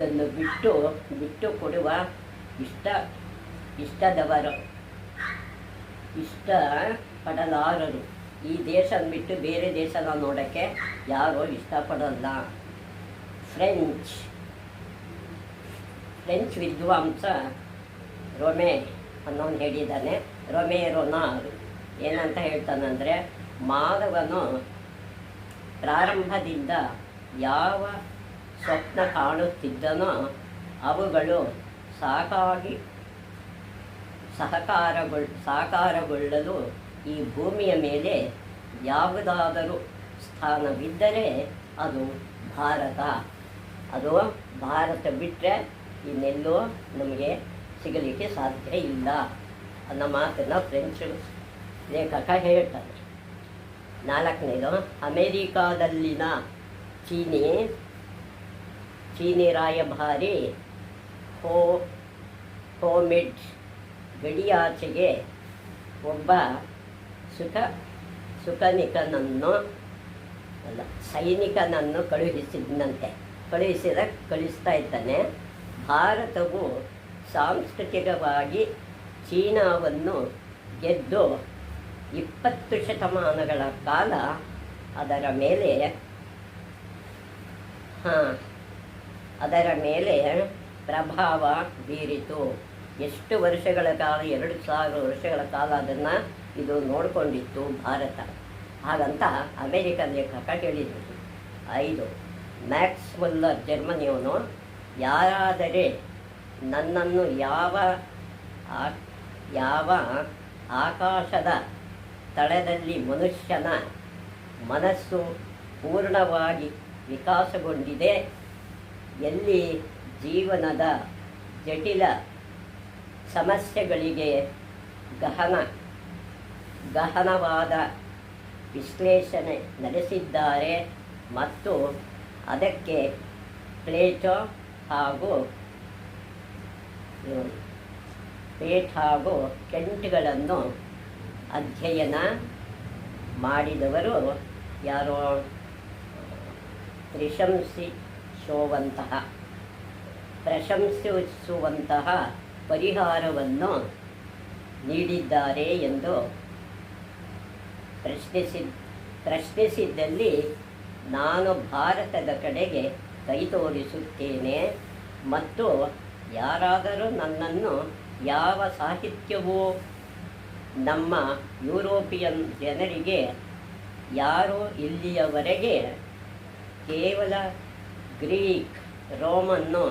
ದೇಶವನ್ನು ಬಿಟ್ಟು ಕೊಡುವ ಇಷ್ಟದವರು ಇಷ್ಟಪಡಲಾರರು. ಈ ದೇಶ ಬಿಟ್ಟು ಬೇರೆ ದೇಶನ ನೋಡೋಕ್ಕೆ ಯಾರೂ ಇಷ್ಟಪಡಲ್ಲ. ಫ್ರೆಂಚ್ ವಿದ್ವಾಂಸ ರೊಮೆ ಅನ್ನೋನು ಹೇಳಿದ್ದಾನೆ. ರೊಮೆ ರೊನಾರ್ ಏನಂತ ಹೇಳ್ತಾನಂದರೆ, ಮಾನವನು ಪ್ರಾರಂಭದಿಂದ ಯಾವ ಸ್ವಪ್ನ ಕಾಣುತ್ತಿದ್ದನೋ ಅವುಗಳು ಸಾಕಾರಗೊಳ್ಳಲು ಈ ಭೂಮಿಯ ಮೇಲೆ ಯಾವುದಾದರೂ ಸ್ಥಾನವಿದ್ದರೆ ಅದು ಭಾರತ ಬಿಟ್ಟರೆ ಇನ್ನೆಲ್ಲೋ ನಮಗೆ ಸಿಗಲಿಕ್ಕೆ ಸಾಧ್ಯ ಇಲ್ಲ ಅನ್ನೋ ಮಾತನ್ನು ಫ್ರೆಂಚ್ ಲೇಖಕ ಹೇಳ್ತಾನೆ. 4ನೇದು, ಅಮೇರಿಕಾದಲ್ಲಿನ ಚೀನಿ ರಾಯಭಾರಿ ಹೋಮಿಡ್ ಗಡಿಯಾಚೆಗೆ ಒಬ್ಬ ಸೈನಿಕನನ್ನು ಕಳಿಸ್ತಾ ಇದ್ದಾನೆ. ಭಾರತವು ಸಾಂಸ್ಕೃತಿಕವಾಗಿ ಚೀನಾವನ್ನು ಗೆದ್ದು 20 ಶತಮಾನಗಳ ಕಾಲ ಅದರ ಮೇಲೆ ಪ್ರಭಾವ ಬೀರಿತು. ಎಷ್ಟು ವರ್ಷಗಳ ಕಾಲ? 2000 ವರ್ಷಗಳ ಕಾಲ ಅದನ್ನು ಇದು ನೋಡಿಕೊಂಡಿತ್ತು ಭಾರತ. ಹಾಗಂತ ಅಮೇರಿಕನ್ ಲೇಖಕ ಹೇಳಿದರು. 5, ಮ್ಯಾಕ್ಸ್ ಮುಲ್ಲರ್ ಜರ್ಮನಿಯವನು, ಯಾರಾದರೆ ನನ್ನನ್ನು ಯಾವ ಆಕಾಶದ ತಳದಲ್ಲಿ ಮನುಷ್ಯನ ಮನಸ್ಸು ಪೂರ್ಣವಾಗಿ ವಿಕಾಸಗೊಂಡಿದೆ, ಎಲ್ಲಿ ಜೀವನದ ಜಟಿಲ ಸಮಸ್ಯೆಗಳಿಗೆ ಗಹನವಾದ ವಿಶ್ಲೇಷಣೆ ನಡೆಸಿದ್ದಾರೆ ಮತ್ತು ಅದಕ್ಕೆ ಪ್ಲೇಟೋ ಹಾಗೂ ಕೆಂಟ್ಗಳನ್ನು ಅಧ್ಯಯನ ಮಾಡಿದವರು ಯಾರೋ ಪ್ರಶಂಸಿಸುವಂತಹ ಪರಿಹಾರವನ್ನು ನೀಡಿದ್ದಾರೆ ಎಂದು ಪ್ರಶ್ನಿಸಿದ್ದಲ್ಲಿ ನಾನು ಭಾರತದ ಕಡೆಗೆ ಕೈ ತೋರಿಸುತ್ತೇನೆ ಮತ್ತು ಯಾರಾದರೂ ನನ್ನನ್ನು ಯಾವ ಸಾಹಿತ್ಯವೂ ನಮ್ಮ ಯುರೋಪಿಯನ್ ಜನರಿಗೆ ಯಾರೂ ಇಲ್ಲಿಯವರೆಗೆ ಕೇವಲ ಗ್ರೀಕ್ ರೋಮನ್ನು